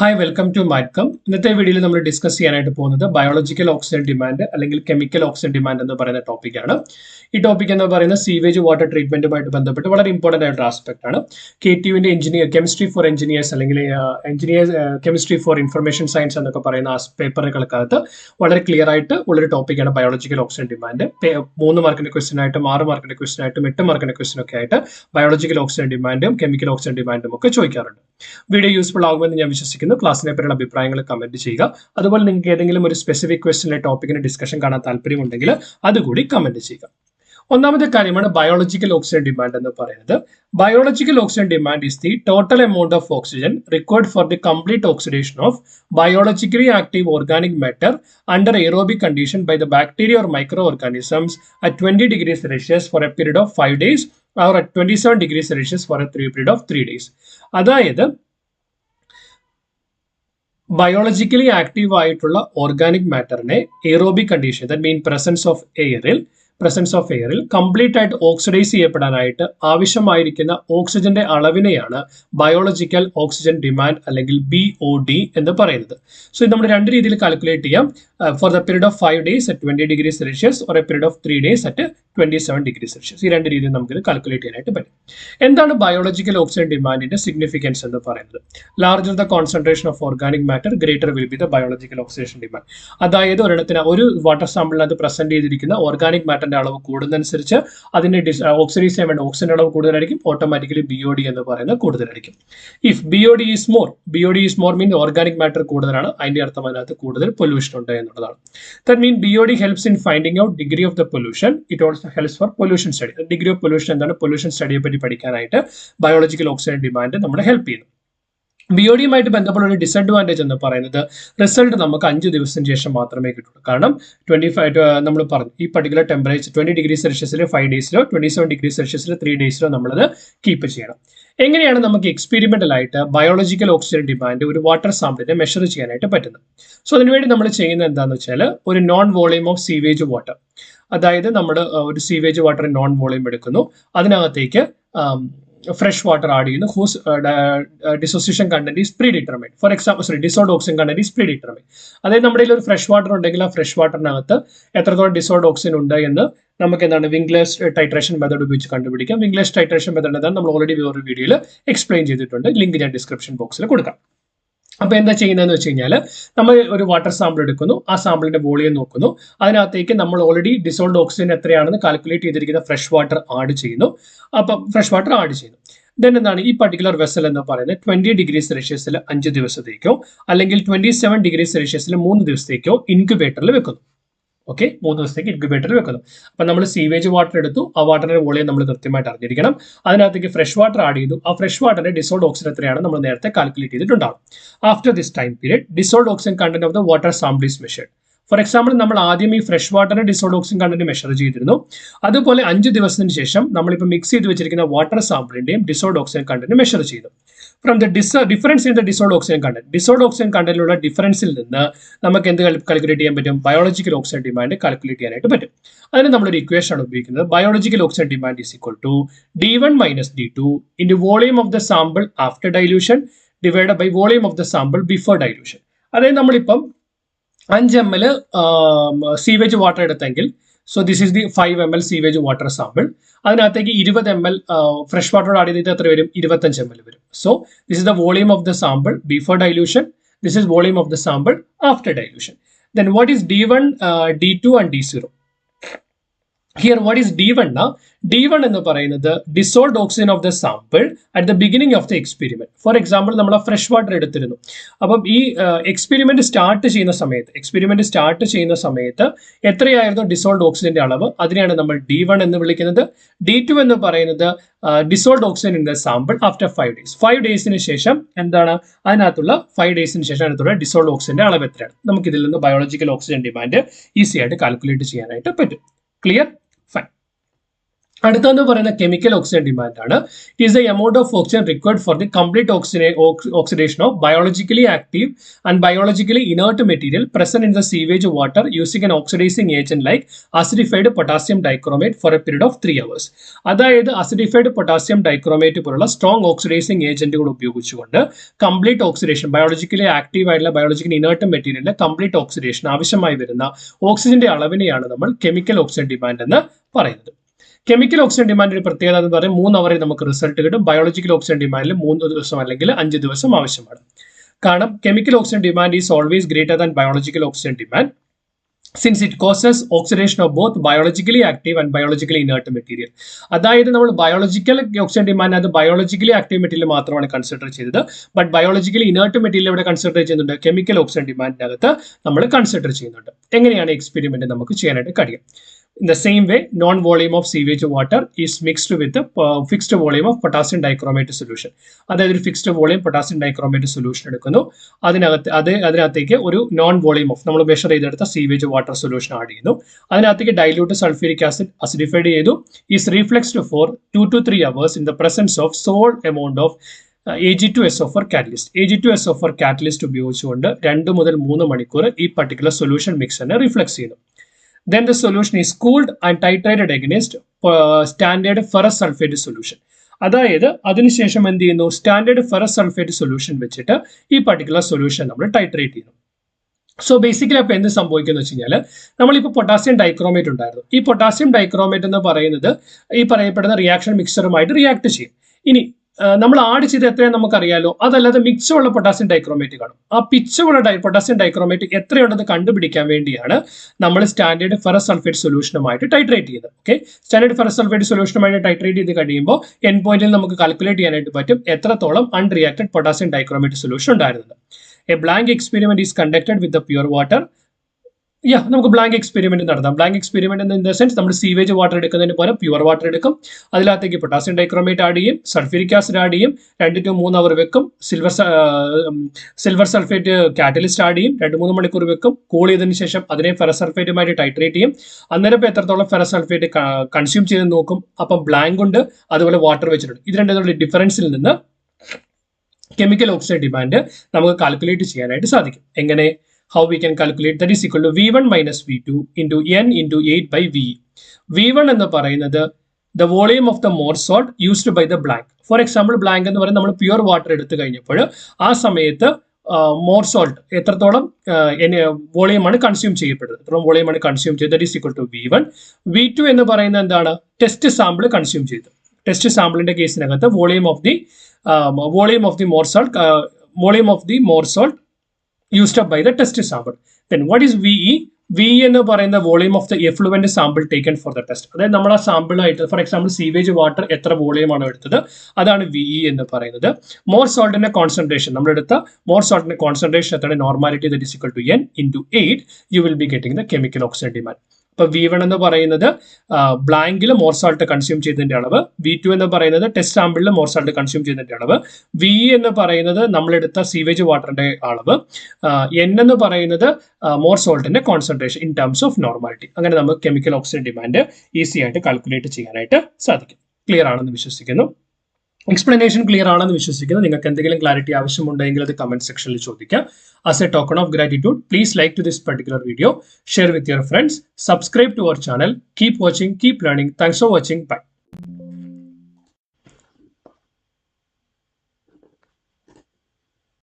Hi, welcome to Madcom. ഇന്നത്തെ വീഡിയോയിൽ നമ്മൾ ഡിസ്കസ് ചെയ്യാനായിട്ട് പോകുന്നത് ബയോളജിക്കൽ ഓക്സിജൻ ഡിമാൻഡ് അല്ലെങ്കിൽ കെമിക്കൽ ഓക്സിജൻ ഡിമാൻഡ് എന്ന് പറയുന്ന ടോപ്പിക്കാണ്. ഈ ടോപ്പിക് എന്ന് പറയുന്നത് സീവേജ് വാട്ടർ ട്രീറ്റ്മെന്റുമായിട്ട് ബന്ധപ്പെട്ട് വളരെ ഇമ്പോർട്ടന്റ് ആയിട്ടുള്ള ആസ്പെക്ട് ആണ്. KTUവിന്റെ കെമിസ്ട്രി ഫോർ എഞ്ചിനീയേഴ്സ് അല്ലെങ്കിൽ കെമിസ്ട്രി ഫോർ ഇൻഫർമേഷൻ സയൻസ് എന്നൊക്കെ പറയുന്ന ആ പേപ്പറുകൾക്കകത്ത് വളരെ ക്ലിയർ ആയിട്ട് ഉള്ളൊരു ടോപ്പിക്കാണ് ബയോളജിക്കൽ ഓക്സിജൻ ഡിമാൻഡ്. 3 മാർക്കിന്റെ ക്വസ്റ്റൻ ആയിട്ടും 6 മാർക്കിന്റെ ക്വസ്റ്റൻ ആയിട്ടും 8 മാർക്കിന്റെ ക്വസ്റ്റൻ ഒക്കെ ആയിട്ട് ബയോളജിക്കൽ ഓക്സിജൻ ഡിമാൻഡും കെമിക്കൽ ഓക്സിജൻ ഡിമാൻഡും ഒക്കെ ചോദിക്കാറുണ്ട്. വീഡിയോ യൂസ്ഫുൾ ആകുമെന്ന് ഞാൻ വിശ്വസിക്കുന്നു. ക്ലാസ്സിനെ പറ്റിയുള്ള അഭിപ്രായങ്ങൾ കമന്റ് ചെയ്യുക. അതുപോലെ നിങ്ങൾക്ക് ഏതെങ്കിലും ഒരു സ്പെസിഫിക് ക്വസ്റ്റ്യനിലെ ടോപ്പിക്കിന് ഡിസ്കഷൻ കാണാൻ താല്പര്യമുണ്ടെങ്കിൽ അതുകൂടി കമന്റ് ചെയ്യുക. ഒന്നാമത്തെ കാര്യമാണ് ബയോളജിക്കൽ ഓക്സിജൻ ഡിമാൻഡ് എന്ന് പറയുന്നത്. Biological oxygen demand is the total amount of oxygen required for the complete oxidation of biologically active organic matter under aerobic condition by the bacteria or microorganisms at 20 degrees Celsius for a period of 5 days or at 27 degrees Celsius for a period of 3 days. അതായത് biologically active ആയിട്ടുള്ള organic മാറ്ററിനെ aerobic condition that mean presence of എയറിൽ complete ആയിട്ട് oxidise ചെയ്യപ്പെടാനായിട്ട് ആവശ്യമായിരിക്കുന്ന ഓക്സിജന്റെ അളവിനെയാണ് biological oxygen demand അല്ലെങ്കിൽ BOD എന്ന് പറയുന്നത്. സോ ഇത് നമ്മൾ രണ്ട് രീതിയിൽ കാൽക്കുലേറ്റ് ചെയ്യാം. For the period of 5 days at 20 degrees Celsius or a period of 3 days at 27 degrees Celsius. ഈ രണ്ട് രീതിയിൽ നമുക്ക് കാൽക്കുലേറ്റ് ചെയ്യാനായിട്ട് പറ്റും. എന്താണ് ബയോളജിക്കൽ ഓക്സിജൻ ഡിമാൻഡിന്റെ സിഗ്നിഫിക്കൻസ് എന്ന് പറയുന്നത്? Larger the concentration of organic matter greater will be the biological oxidation demand. അതായത് ഒരു വാട്ടർ സാമ്പിളിനകത്ത് പ്രസന്റ് ചെയ്തിരിക്കുന്ന ഓർഗാനിക് മാറ്ററിന്റെ അളവ് കൂടുന്നതനുസരിച്ച് അതിന്റെ ഓക്സിഡൈസ് ചെയ്യാൻ വേണ്ട ഓക്സിജൻ അളവ് കൂടുതലായിരിക്കും. ഓട്ടോമാറ്റിക്കലി BOD എന്ന് പറയുന്നത് കൂടുതലായിരിക്കും. If BOD is more mean organic matter കൂടുതലാണ്, അതിന്റെ അർത്ഥം അതിനകത്ത് കൂടുതൽ പൊല്യൂഷൻ ഉണ്ട് എന്നുള്ളതാണ്. That mean BOD helps in finding out degree of the pollution. It also helps for pollution study. Degree of pollution എന്താണ്, പൊല്യൂഷൻ സ്റ്റഡിയെ പറ്റി പഠിക്കാനായിട്ട് ബയോളജിക്കൽ ഓക്സിജൻ ഡിമാൻഡ് നമ്മളെ ഹെൽപ്പ് ചെയ്യുന്നു. BODയുമായിട്ട് ബന്ധപ്പെട്ട ഒരു ഡിസഡ്വാൻറ്റേജ് എന്ന് പറയുന്നത് റിസൾട്ട് നമുക്ക് 5 ദിവസത്തിന് ശേഷം മാത്രമേ കിട്ടുള്ളൂ. കാരണം 25 നമ്മൾ പറഞ്ഞു ഈ പർട്ടിക്കുലർ ടെമ്പറേച്ചർ 20 ഡിഗ്രി സെൽഷ്യസിൽ 5 ഡേയ്സിലോ 27 ഡിഗ്രി സെൽഷ്യസിൽ 3 ഡേയ്സിലോ നമ്മളത് കീപ്പ് ചെയ്യണം. എങ്ങനെയാണ് നമുക്ക് എക്സ്പെരിമെന്റൽ ആയിട്ട് ബയോളജിക്കൽ ഓക്സിജൻ ഡിമാൻഡ് ഒരു വാട്ടർ സാമ്പിളിനെ മെഷർ ചെയ്യാനായിട്ട് പറ്റുന്നത്? സോ അതിനുവേണ്ടി നമ്മൾ ചെയ്യുന്നത് എന്താണെന്ന് വെച്ചാൽ ഒരു known volume of sewage water, അതായത് നമ്മൾ ഒരു സീവേജ് വാട്ടർ നോൺ വോളിയം എടുക്കുന്നു, അതിനകത്തേക്ക് fresh water ആഡ് ചെയ്യുന്നു whose dissociation content is predetermined. For example, dissolved oxygen content is predetermined. അതായത് നമ്മുടെ ഒരു ഫ്രഷ് വാട്ടർ ഉണ്ടെങ്കിൽ ആ ഫ്രഷ് വാട്ടറിനകത്ത് എത്രത്തോളം ഡിസോൾഡ് ഓക്സിജൻ ഉണ്ട് എന്ന് നമുക്ക് എന്താണ് വിംഗ്ലേസ് ടൈട്രേഷൻ മെത്തേഡ് ഉപയോഗിച്ച് കണ്ടുപിടിക്കാം. വിംഗ്ലേസ് ടൈട്രേഷൻ മെത്തേഡ് എന്താണ് നമ്മൾ ഓൾറെഡി വേറൊരു വീഡിയോയിൽ എക്സ്പ്ലെയിൻ ചെയ്തിട്ടുണ്ട്. ലിങ്ക് ഞാൻ ഡിസ്ക്രിപ്ഷൻ ബോക്സിൽ കൊടുക്കാം. അപ്പൊ എന്താ ചെയ്യുന്നതെന്ന് വെച്ച് കഴിഞ്ഞാൽ നമ്മൾ ഒരു വാട്ടർ സാമ്പിൾ എടുക്കുന്നു, ആ സാമ്പിളിന്റെ വോളിയം നോക്കുന്നു, അതിനകത്തേക്ക് നമ്മൾ ഓൾറെഡി ഡിസോൾഡ് ഓക്സിജൻ എത്രയാണെന്ന് കാൽക്കുലേറ്റ് ചെയ്തിരിക്കുന്ന ഫ്രഷ് വാട്ടർ ആഡ് ചെയ്യുന്നു. ദെൻ എന്താണ് ഈ പർട്ടിക്കുലർ വെസൽ എന്ന് പറയുന്നത് 20 ഡിഗ്രി സെൽഷ്യസിൽ 5 ദിവസത്തേക്കോ അല്ലെങ്കിൽ 27 ഡിഗ്രി സെൽഷ്യസിൽ 3 ദിവസത്തേക്കോ ഇൻക്യുബേറ്ററിൽ വെക്കുന്നു. ഓക്കെ, 3 ദിവസത്തേക്ക് ഇൻക്യുബേറ്ററിൽ വെക്കുന്നു. അപ്പൊ നമ്മൾ സീവേജ് വാട്ടർ എടുത്തു, ആ വാട്ടറിന്റെ വോളിയം നമ്മൾ കൃത്യമായിട്ട് അറിഞ്ഞിരിക്കണം. അതിനകത്തേക്ക് ഫ്രഷ് വാട്ടർ ആഡ് ചെയ്തു, ആ ഫ്രഷ് വാട്ടറിന്റെ ഡിസോൾഡ് ഓക്സിജൻ എത്രയാണ് നമ്മൾ നേരത്തെ കാൽക്കുലേറ്റ് ചെയ്തിട്ടുണ്ടാവും. After this time period dissolved oxygen content of the water sample is measured. For example നമ്മൾ ആദ്യം ഈ ഫ്രഷ് വാട്ടറിന്റെ ഡിസോൾഡ് ഓക്സിജൻ കണ്ടന്റ് മെഷർ ചെയ്തിരുന്നു. അതുപോലെ 5 ദിവസത്തിന് ശേഷം നമ്മളിപ്പോൾ മിക്സ് ചെയ്ത് വെച്ചിരിക്കുന്ന വാട്ടർ സാമ്പിളിന്റെയും ഡിസോൾഡ് ഓക്സിജൻ കണ്ടന്റ് മെഷർ ചെയ്തു. From the difference in the dissolved oxygen കണ്ടന്റിലുള്ള ഡിഫറൻസിൽ നിന്ന് നമുക്ക് എന്ത് കാൽക്കുലേറ്റ് ചെയ്യാൻ പറ്റും? ബയോളജിക്കൽ ഓക്സിജൻ ഡിമാൻഡ് കാൽക്കുലേറ്റ് ചെയ്യാനായിട്ട് പറ്റും. അതിന് നമ്മളൊരു ഇക്വേഷൻ ആണ് ഉപയോഗിക്കുന്നത്. Biological oxygen demand is equal to D1 - D2 into volume of the sample after dilution divide by volume of the sample before dilution. അതായത് നമ്മളിപ്പം 5 ml സീവേജ് വാട്ടർ എടുത്തെങ്കിൽ, so this is the 5 ml sewage water sample, അതിനകത്തേക്ക് 20 ml fresh water add ചെയ്തിട്ട് എത്ര വരും? 25 ml വരും. So this is the volume of the sample before dilution, this is volume of the sample after dilution. Then what is D1, D2 and D0? Here what is D1? D1 എന്ന് പറയുന്നത് dissolved oxygen of the sample at the beginning of the experiment. Four example നമ്മൾ ആ fresh water എടുത്തിരുന്നു. അപ്പം ഈ experiment start ചെയ്യുന്ന സമയത്ത് എത്രയായിരുന്നു ഡിസോൾഡ് ഓക്സിജന്റെ അളവ്? അതിനെയാണ് നമ്മൾ D1 എന്ന് വിളിക്കുന്നത്. D2 എന്ന് പറയുന്നത് dissolved oxygen in the sample after 5 days. 5 ഡേയ്സിന് ശേഷം എന്താണ് അതിനകത്തുള്ള 5 ഡേയ്സിന് ശേഷം അതിനകത്തുള്ള ഡിസോൾഡ് ഓക്സിജന്റെ അളവ് എത്രയാണ്? നമുക്ക് ഇതിൽ നിന്ന് ബയോളജിക്കൽ ഓക്സിജൻ ഡിമാൻഡ് ഈസി ആയിട്ട് കാൽക്കുലേറ്റ് ചെയ്യാനായിട്ട് പറ്റും. ക്ലിയർ? ഫൈൻ. അടുത്തെന്ന് പറയുന്ന കെമിക്കൽ ഓക്സിജൻ ഡിമാൻഡ് ആണ്. It is the amount of oxygen required for the complete oxidation of biologically active and biologically inert material present in the sewage water using an oxidising agent like acidified potassium dichromate for a period of 3 hours. അതായത് acidified potassium dichromate പോലുള്ള strong oxidising ഏജന്റുകൾ ഉപയോഗിച്ചുകൊണ്ട് complete oxidation biologically active ആയിട്ടുള്ള biologically inert മെറ്റീരിയലിന്റെ complete oxidation ആവശ്യമായി വരുന്ന ഓക്സിജന്റെ അളവിനെയാണ് നമ്മൾ കെമിക്കൽ ഓക്സിജൻ ഡിമാൻഡ് എന്ന് പറയുന്നത്. കെമിക്കൽ ഓക്സിജൻ ഡിമാൻഡിന്റെ പ്രത്യേകത എന്ന് പറയുന്നത് 3 അവറിൽ നമുക്ക് റിസൾട്ട് കിട്ടും. ബയോളജിക്കൽ ഓക്സിജൻ ഡിമാൻഡിൽ 3 ദിവസം അല്ലെങ്കിൽ 5 ദിവസം ആവശ്യമാണ്. കാരണം chemical oxygen demand is always greater than biological oxygen demand since it causes oxidation of both biologically active and biologically inert material. അതായത് നമ്മൾ ബയോളജിക്കൽ ഓക്സിജൻ ഡിമാൻഡ് അത് ബയോളജിക്കലി ആക്റ്റീവ് മെറ്റീരിയൽ മാത്രമാണ് കൺസിഡർ ചെയ്തത്. ബട്ട് ബയോളജിക്കലി ഇനേർട്ട് മെറ്റീരിയൽ ഇവിടെ consider ചെയ്യുന്നുണ്ട്. Chemical oxygen ഡിമാൻഡിനകത്ത് നമ്മൾ consider ചെയ്യുന്നുണ്ട്. എങ്ങനെയാണ് എക്സ്പെരിമെന്റ് നമുക്ക് ചെയ്യാനായിട്ട് കഴിയും? In the same way, non-volume of sewage water is mixed with the fixed volume of potassium dichromate solution. അതായത് ഒരു fixed volume potassium dichromate solution എടുക്കുന്നു. അതിനകത്തേക്ക് ഒരു നോൺ വോളിയം ഓഫ് നമ്മൾ മെഷർ ചെയ്തെടുത്ത സീവേജ് വാട്ടർ സൊല്യൂഷൻ ആഡ് ചെയ്യുന്നു. അതിനകത്തേക്ക് dilute sulphuric acid acidified ചെയ്തു. Is refluxed for 2 to 3 hours in the presence of sole amount of Ag2SO4 catalyst. Ag2SO4 catalyst ഉപയോഗിച്ചുകൊണ്ട് 2 മുതൽ 3 മണിക്കൂർ ഈ പർട്ടിക്കുലർ സൊല്യൂഷൻ മിക്സറിനെ റിഫ്ലെക്സ് ചെയ്യുന്നു. Then the solution is cooled and titrated against standard ferrous sulfate solution. അതായത് അതിനുശേഷം എന്ത് ചെയ്യുന്നു? Standard ferrous sulphate solution വെച്ചിട്ട് ഈ പർട്ടിക്കുലർ സൊല്യൂഷൻ നമ്മൾ ടൈട്രേറ്റ് ചെയ്യുന്നു. സോ ബേസിക്കലി അപ്പോൾ എന്ത് സംഭവിക്കുന്നു വെച്ച് കഴിഞ്ഞാൽ നമ്മളിപ്പോൾ പൊട്ടാസ്യം ഡൈക്രോമേറ്റ് ഉണ്ടായിരുന്നു. ഈ പൊട്ടാസ്യം ഡൈക്രോമേറ്റ് എന്ന് പറയുന്നത് ഈ പറയപ്പെടുന്ന റിയാക്ഷൻ മിക്സറുമായിട്ട് റിയാക്ട് ചെയ്യും. ഇനി നമ്മൾ ആഡ് ചെയ്ത് എത്രയാണ് നമുക്കറിയാലോ. അതല്ലാതെ മിച്ചമുള്ള പൊട്ടാസ്യം ഡൈക്രോമേറ്റ് കാണും. ആ പിച്ചമുള്ള പൊട്ടാസ്യം ഡൈക്രോമേറ്റ് എത്രയുണ്ടെന്ന് കണ്ടുപിടിക്കാൻ വേണ്ടിയാണ് നമ്മൾ സ്റ്റാൻഡേർഡ് ഫെറസ് സൾഫേറ്റ് സൊല്യൂഷനുമായിട്ട് ടൈട്രേറ്റ് ചെയ്തത്. ഓക്കെ, സ്റ്റാൻഡേർഡ് ഫെറസ് സൾഫേറ്റ് സൊല്യൂഷനുമായിട്ട് ടൈട്രേറ്റ് ചെയ്ത് കഴിയുമ്പോൾ എൻ പോയിന്റിൽ നമുക്ക് കാൽക്കുലേറ്റ് ചെയ്യാനായിട്ട് പറ്റും എത്രത്തോളം അൺറിയാക്റ്റഡ് പൊട്ടാസ്യം ഡൈക്രോമേറ്റ് സൊല്യൂഷൻ ഉണ്ടായിരുന്നത്. A blank experiment is conducted with the pure water. നമുക്ക് ബ്ലാങ്ക് എക്സ്പെരിമെന്റ് നടത്താം. Blank experiment in the sense നമ്മൾ സീവേജ് വാട്ടർ എടുക്കുന്നതിന് പോലെ പ്യുവർ വാട്ടർ എടുക്കും. അതിനകത്തേക്ക് പൊട്ടാസ്യം ഡൈക്രോമേറ്റ് ആഡ് ചെയ്യും, സൾഫ്യൂരിക് ആസിഡ് ആഡ് ചെയ്യും, 2 to 3 അവർ വെക്കും. സിൽവർ സൾഫേറ്റ് കാറ്റലിസ്റ്റ് ആഡ് ചെയ്യും, 2-3 മണിക്കൂർ വെക്കും. കൂൾ ചെയ്തതിനു ശേഷം അതിനെ ഫെറസ് സൾഫേറ്റുമായിട്ട് ടൈട്രേറ്റ് ചെയ്യും. അന്നേരം ഇപ്പോൾ എത്രത്തോളം ഫെറസ് സൾഫേറ്റ് കൺസ്യൂം ചെയ്ത് നോക്കും. അപ്പം ബ്ലാങ്ക് ഉണ്ട്, അതുപോലെ വാട്ടർ വെച്ചിട്ടുണ്ട്. ഇത് രണ്ടും ഡിഫറൻസിൽ നിന്ന് കെമിക്കൽ ഓക്സിജൻ ഡിമാൻഡ് നമുക്ക് കാൽക്കുലേറ്റ് ചെയ്യാനായിട്ട് സാധിക്കും. എങ്ങനെ? How we can calculate? That is equal to V1 minus V2 into N into 8 by VE. V1 എന്ന് പറയുന്നത് the volume of the more salt used by the blank. For example, blank എന്ന് പറയുന്നത് നമ്മൾ pure water എടുത്തു കഴിഞ്ഞപ്പോൾ ആ സമയത്ത് more salt എത്രത്തോളം വോളിയമാണ് കൺസ്യൂം ചെയ്യപ്പെടുന്നത്, എത്ര വോളിയമാണ് കൺസ്യൂം ചെയ്തത്. That is equal to V1. V2 എന്ന് പറയുന്നത് എന്താണ്? ടെസ്റ്റ് സാമ്പിൾ കൺസ്യൂം ചെയ്തു. ടെസ്റ്റ് സാമ്പിളിന്റെ കേസിനകത്ത് volume of the Mohr salt used up by the test sample. Then what is VE? VE എന്ന് പറയുന്ന volume of the effluent sample taken for the test. അതായത് നമ്മൾ ആ സാമ്പിൾ ആയിട്ട് ഫോർ എക്സാമ്പിൾ സീവേജ് വാട്ടർ എത്ര വോളിയമാണ് എടുത്തത് അതാണ് VE എന്ന് പറയുന്നത്. മോർ സോൾട്ടിന്റെ കോൺസെൻട്രേഷൻ നമ്മളെടുത്ത മോർ സോൾട്ടിന്റെ കോൺസെൻട്രേഷൻ എത്ര normality that is equal to N into 8 you will be getting the chemical oxygen demand. ഇപ്പൊ V1 എന്ന് പറയുന്നത് ബ്ലാങ്കിൽ മോർ സാൾട്ട് കൺസ്യൂം ചെയ്തതിന്റെ അളവ്, V2 എന്ന് പറയുന്നത് ടെസ്റ്റ് സാമ്പിളിൽ മോർ സാൾട്ട് കൺസ്യൂം ചെയ്തതിന്റെ അളവ്, VE എന്ന് പറയുന്നത് നമ്മളെടുത്ത സീവേജ് വാട്ടറിന്റെ അളവ്, N എന്ന് പറയുന്നത് മോർ സോൾട്ടിന്റെ concentration in terms of normality. അങ്ങനെ നമുക്ക് കെമിക്കൽ ഓക്സിജൻ ഡിമാൻഡ് ഈസി ആയിട്ട് കാൽക്കുലേറ്റ് ചെയ്യാനായിട്ട് സാധിക്കും. ക്ലിയർ ആണെന്ന് വിശ്വസിക്കുന്നു. എക്സ്പ്ലനേഷൻ ക്ലിയർ ആണെന്ന് വിശ്വസിക്കുന്നു. നിങ്ങൾക്ക് എന്തെങ്കിലും ക്ലാരിറ്റി ആവശ്യമുണ്ടെങ്കിൽ അത് കമന്റ് സെക്ഷനിൽ ചോദിക്കാം. As a token of gratitude, please like to this particular video, share with your friends, subscribe to our channel, keep watching, keep learning. Thanks for watching. Bye.